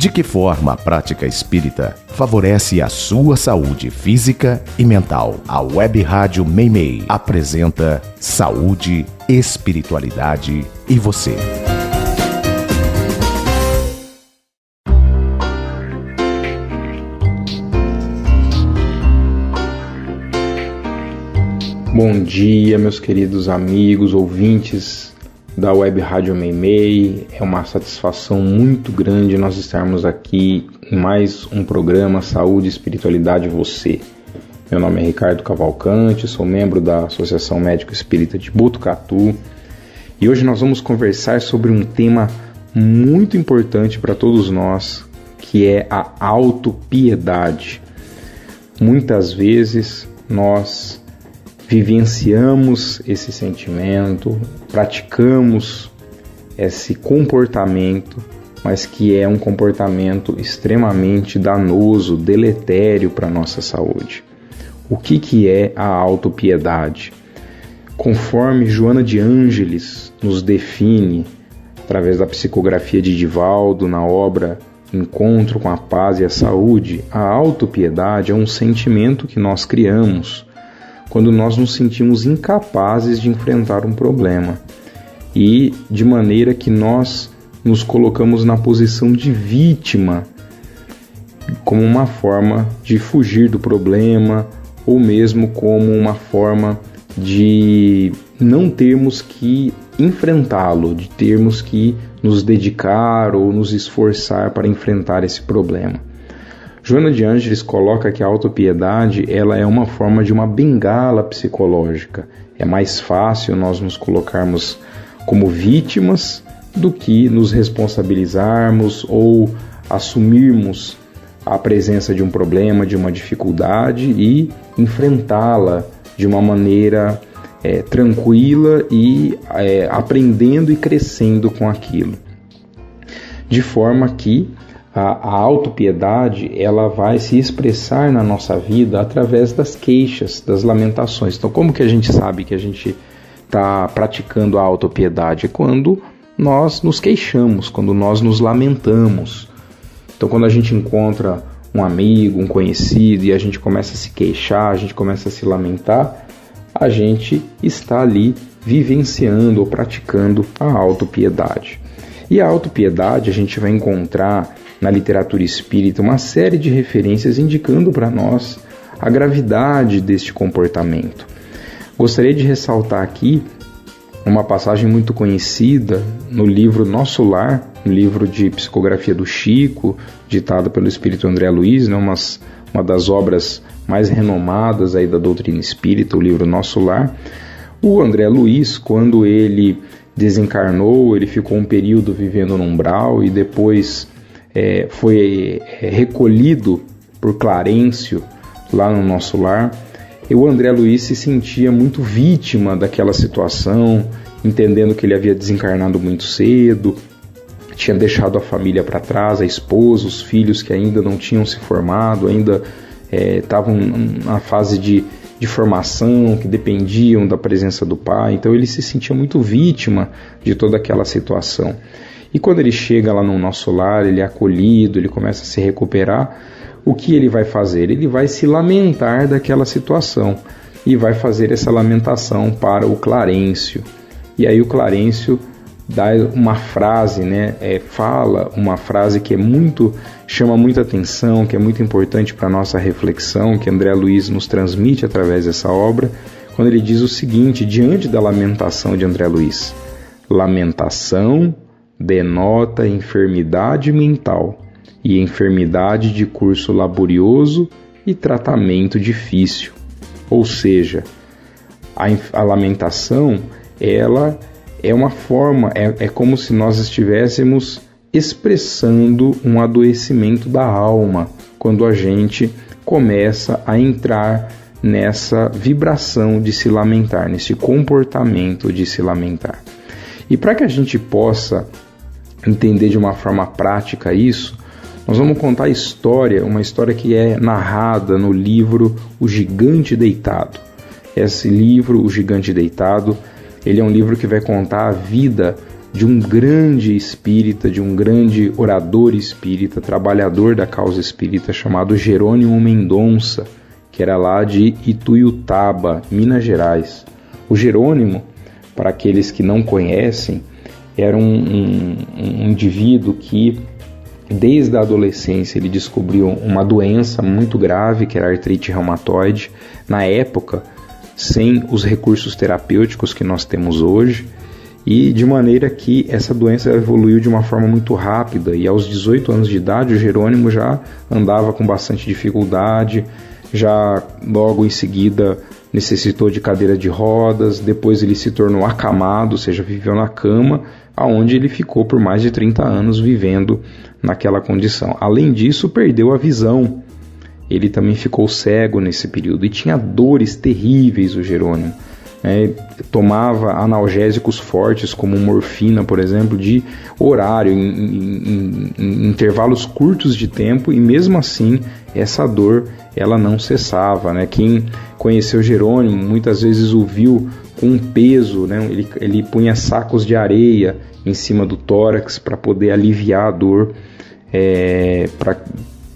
De que forma a prática espírita favorece a sua saúde física e mental? A Web Rádio Meimei apresenta Saúde, Espiritualidade e Você. Bom dia, meus queridos amigos, ouvintes da Web Rádio Meimei. É uma satisfação muito grande nós estarmos aqui em mais um programa Saúde, Espiritualidade e Você. Meu nome é Ricardo Cavalcante, sou membro da Associação Médico Espírita de Botucatu e hoje nós vamos conversar sobre um tema muito importante para todos nós, que é a autopiedade. Muitas vezes nós vivenciamos esse sentimento, praticamos esse comportamento, mas que é um comportamento extremamente danoso, deletério para a nossa saúde. O que é a autopiedade? Conforme Joana de Ângeles nos define, através da psicografia de Divaldo, na obra Encontro com a Paz e a Saúde, a autopiedade é um sentimento que nós criamos quando nós nos sentimos incapazes de enfrentar um problema e de maneira que nós nos colocamos na posição de vítima como uma forma de fugir do problema ou mesmo como uma forma de não termos que enfrentá-lo, de termos que nos dedicar ou nos esforçar para enfrentar esse problema. Joana de Ângeles coloca que a autopiedade ela é uma forma de uma bengala psicológica. É mais fácil nós nos colocarmos como vítimas do que nos responsabilizarmos ou assumirmos a presença de um problema, de uma dificuldade e enfrentá-la de uma maneira tranquila e aprendendo e crescendo com aquilo. De forma que a autopiedade ela vai se expressar na nossa vida através das queixas, das lamentações. Então, como que a gente sabe que a gente está praticando a autopiedade? É quando nós nos queixamos, quando nós nos lamentamos. Então, quando a gente encontra um amigo, um conhecido e a gente começa a se queixar, a gente começa a se lamentar, a gente está ali vivenciando ou praticando a autopiedade. E a autopiedade a gente vai encontrar na literatura espírita uma série de referências indicando para nós a gravidade deste comportamento. Gostaria de ressaltar aqui uma passagem muito conhecida no livro Nosso Lar, no livro de psicografia do Chico, ditado pelo espírito André Luiz, uma das obras mais renomadas aí da doutrina espírita, o livro Nosso Lar. O André Luiz, quando ele desencarnou, ele ficou um período vivendo no umbral e depois foi recolhido por Clarencio lá no Nosso Lar. E o André Luiz se sentia muito vítima daquela situação, entendendo que ele havia desencarnado muito cedo, tinha deixado a família para trás, a esposa, os filhos que ainda não tinham se formado, ainda estavam na fase de formação, que dependiam da presença do pai. Então ele se sentia muito vítima de toda aquela situação. E quando ele chega lá no Nosso Lar, ele é acolhido, ele começa a se recuperar, o que ele vai fazer? Ele vai se lamentar daquela situação e vai fazer essa lamentação para o Clarencio. E aí o Clarencio dá uma frase, fala uma frase que chama muita atenção, que é muito importante para a nossa reflexão, que André Luiz nos transmite através dessa obra, quando ele diz o seguinte, diante da lamentação de André Luiz: lamentação denota enfermidade mental e enfermidade de curso laborioso e tratamento difícil. Ou seja, a lamentação, ela é uma forma, é como se nós estivéssemos expressando um adoecimento da alma, quando a gente começa a entrar nessa vibração de se lamentar, nesse comportamento de se lamentar. E para que a gente possa entender de uma forma prática isso, nós vamos contar uma história que é narrada no livro O Gigante Deitado. Esse livro, O Gigante Deitado, ele é um livro que vai contar a vida de um grande espírita, de um grande orador espírita, trabalhador da causa espírita, chamado Jerônimo Mendonça, que era lá de Ituiutaba, Minas Gerais. O Jerônimo, para aqueles que não conhecem, era um indivíduo que, desde a adolescência, ele descobriu uma doença muito grave, que era a artrite reumatoide, na época, sem os recursos terapêuticos que nós temos hoje, e de maneira que essa doença evoluiu de uma forma muito rápida, e aos 18 anos de idade o Jerônimo já andava com bastante dificuldade, já logo em seguida necessitou de cadeira de rodas, depois ele se tornou acamado, ou seja, viveu na cama, aonde ele ficou por mais de 30 anos vivendo naquela condição. Além disso, perdeu a visão. Ele também ficou cego nesse período e tinha dores terríveis, o Jerônimo. Tomava analgésicos fortes, como morfina, por exemplo, de horário, em intervalos curtos de tempo, e mesmo assim essa dor ela não cessava. Quem conheceu Jerônimo muitas vezes o viu com um peso, ele punha sacos de areia em cima do tórax para poder aliviar a dor,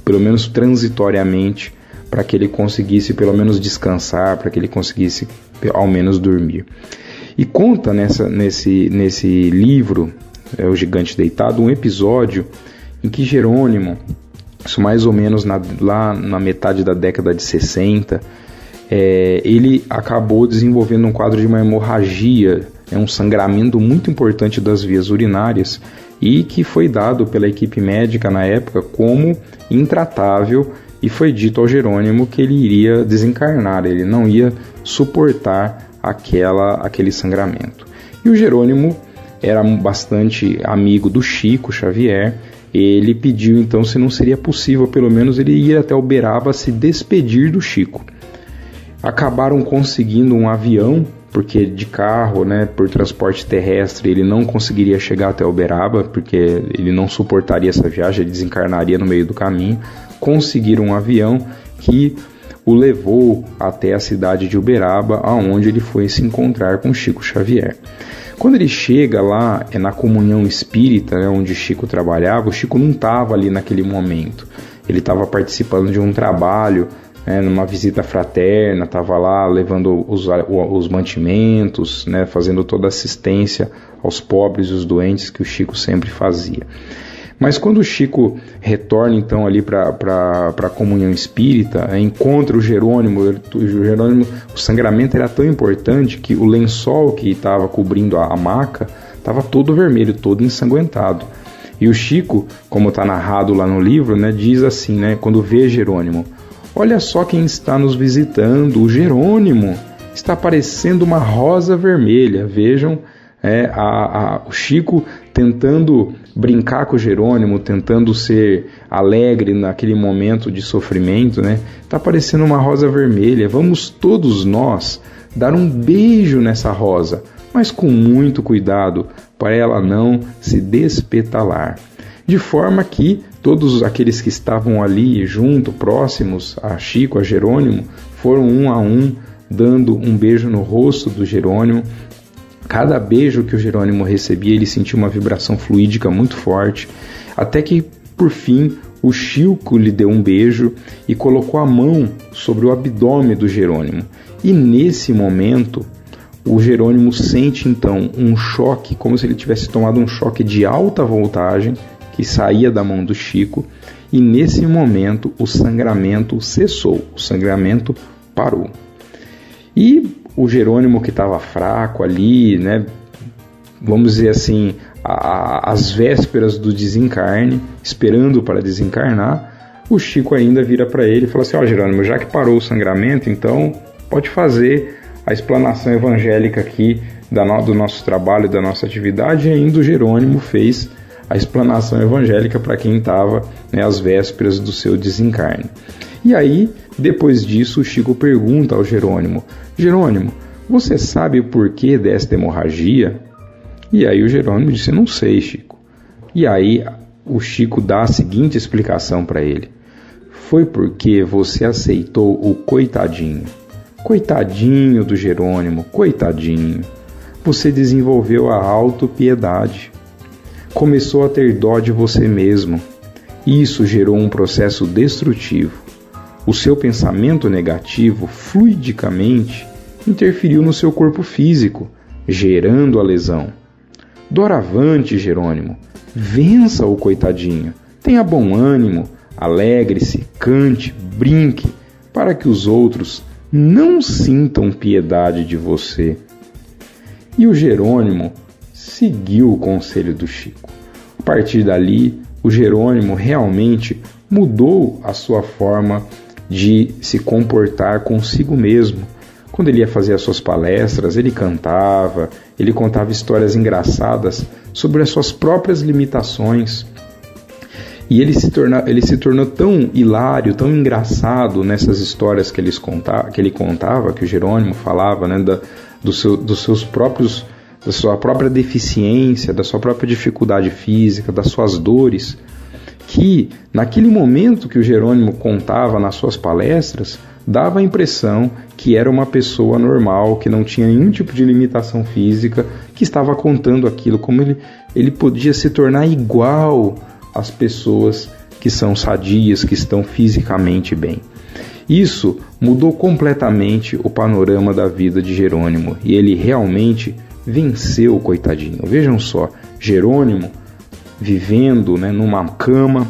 pelo menos transitoriamente, para que ele conseguisse pelo menos descansar, para que ele conseguisse ao menos dormir. E conta nesse livro, O Gigante Deitado, um episódio em que Jerônimo, isso mais ou menos lá na metade da década de 60, ele acabou desenvolvendo um quadro de uma hemorragia, um sangramento muito importante das vias urinárias, e que foi dado pela equipe médica na época como intratável, e foi dito ao Jerônimo que ele iria desencarnar, ele não ia suportar aquele sangramento. E o Jerônimo era bastante amigo do Chico Xavier. Ele pediu então se não seria possível pelo menos ele ir até Uberaba se despedir do Chico. Acabaram conseguindo um avião, porque de carro, por transporte terrestre, ele não conseguiria chegar até Uberaba, porque ele não suportaria essa viagem, ele desencarnaria no meio do caminho. Conseguiram um avião que o levou até a cidade de Uberaba, aonde ele foi se encontrar com Chico Xavier. Quando ele chega lá, na comunhão espírita, onde Chico trabalhava, o Chico não estava ali naquele momento. Ele estava participando de um trabalho, numa visita fraterna, estava lá levando os mantimentos, fazendo toda a assistência aos pobres e os doentes que o Chico sempre fazia. Mas quando o Chico retorna então ali para a comunhão espírita, encontra o Jerônimo, o sangramento era tão importante que o lençol que estava cobrindo a maca estava todo vermelho, todo ensanguentado. E o Chico, como está narrado lá no livro, diz assim, quando vê Jerônimo: olha só quem está nos visitando, o Jerônimo está parecendo uma rosa vermelha. Vejam, o Chico tentando brincar com o Jerônimo, tentando ser alegre naquele momento de sofrimento, está parecendo uma rosa vermelha. Vamos todos nós dar um beijo nessa rosa, mas com muito cuidado para ela não se despetalar. De forma que todos aqueles que estavam ali junto, próximos a Chico, a Jerônimo, foram um a um dando um beijo no rosto do Jerônimo. Cada beijo que o Jerônimo recebia, ele sentia uma vibração fluídica muito forte, até que, por fim, o Chico lhe deu um beijo e colocou a mão sobre o abdômen do Jerônimo. E nesse momento, o Jerônimo sente então um choque, como se ele tivesse tomado um choque de alta voltagem, que saía da mão do Chico, e nesse momento o sangramento cessou, o sangramento parou. E o Jerônimo, que estava fraco ali, vamos dizer assim, às vésperas do desencarne, esperando para desencarnar, o Chico ainda vira para ele e fala assim: Jerônimo, já que parou o sangramento, então pode fazer a explanação evangélica aqui do nosso trabalho, da nossa atividade. E ainda o Jerônimo fez a explanação evangélica para quem estava às vésperas do seu desencarne. E aí, depois disso, o Chico pergunta ao Jerônimo: Jerônimo, você sabe o porquê desta hemorragia? E aí o Jerônimo disse: não sei, Chico. E aí o Chico dá a seguinte explicação para ele: foi porque você aceitou o coitadinho. Coitadinho do Jerônimo, coitadinho. você desenvolveu a autopiedade. Começou a ter dó de você mesmo. Isso gerou um processo destrutivo. O seu pensamento negativo, fluidicamente, interferiu no seu corpo físico, gerando a lesão. Doravante, Jerônimo, vença o coitadinho. Tenha bom ânimo, alegre-se, cante, brinque, para que os outros não sintam piedade de você. E o Jerônimo seguiu o conselho do Chico. A partir dali, o Jerônimo realmente mudou a sua forma de se comportar consigo mesmo. Quando ele ia fazer as suas palestras, ele cantava, ele contava histórias engraçadas sobre as suas próprias limitações. E ele se tornou tão hilário, tão engraçado nessas histórias que ele contava, que o Jerônimo falava, né, dos seus próprios, da sua própria deficiência, da sua própria dificuldade física, das suas dores, que naquele momento que o Jerônimo contava nas suas palestras, dava a impressão que era uma pessoa normal, que não tinha nenhum tipo de limitação física, que estava contando aquilo, como ele podia se tornar igual às pessoas que são sadias, que estão fisicamente bem. Isso mudou completamente o panorama da vida de Jerônimo, e ele realmente venceu o coitadinho. Vejam só, Jerônimo vivendo, né, numa cama,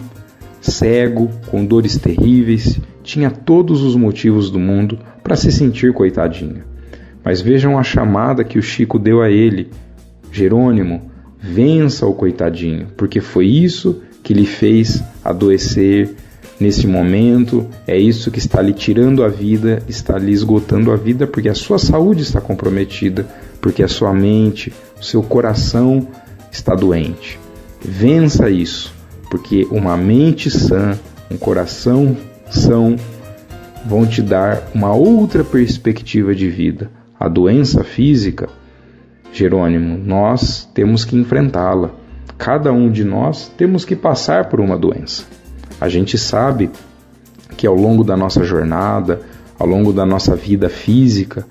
cego, com dores terríveis, tinha todos os motivos do mundo para se sentir coitadinho. Mas vejam a chamada que o Chico deu a ele: Jerônimo, vença o coitadinho, porque foi isso que lhe fez adoecer nesse momento, é isso que está lhe tirando a vida, está lhe esgotando a vida, porque a sua saúde está comprometida, porque a sua mente, o seu coração está doente. Vença isso, porque uma mente sã, um coração são, vão te dar uma outra perspectiva de vida. A doença física, Jerônimo, nós temos que enfrentá-la. Cada um de nós temos que passar por uma doença. A gente sabe que ao longo da nossa jornada, ao longo da nossa vida física,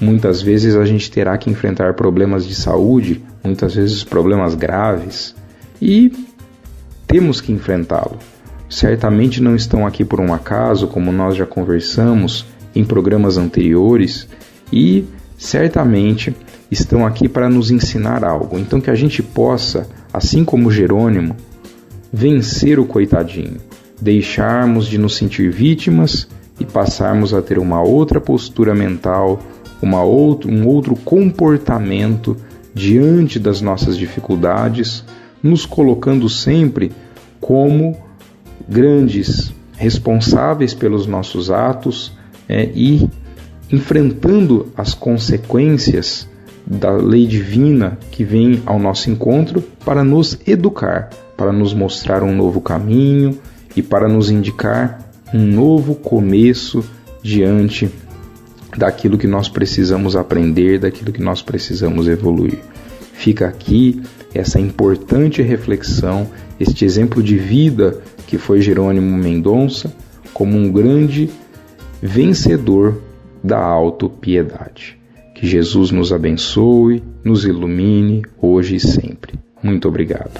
muitas vezes a gente terá que enfrentar problemas de saúde, muitas vezes problemas graves, e temos que enfrentá-lo. Certamente não estão aqui por um acaso, como nós já conversamos em programas anteriores, e certamente estão aqui para nos ensinar algo. Então que a gente possa, assim como Jerônimo, vencer o coitadinho, deixarmos de nos sentir vítimas e passarmos a ter uma outra postura mental, um outro comportamento diante das nossas dificuldades, nos colocando sempre como grandes responsáveis pelos nossos atos e enfrentando as consequências da lei divina que vem ao nosso encontro para nos educar, para nos mostrar um novo caminho e para nos indicar um novo começo diante daquilo que nós precisamos aprender, daquilo que nós precisamos evoluir. Fica aqui essa importante reflexão, este exemplo de vida que foi Jerônimo Mendonça, como um grande vencedor da autopiedade. Que Jesus nos abençoe, nos ilumine, hoje e sempre. Muito obrigado.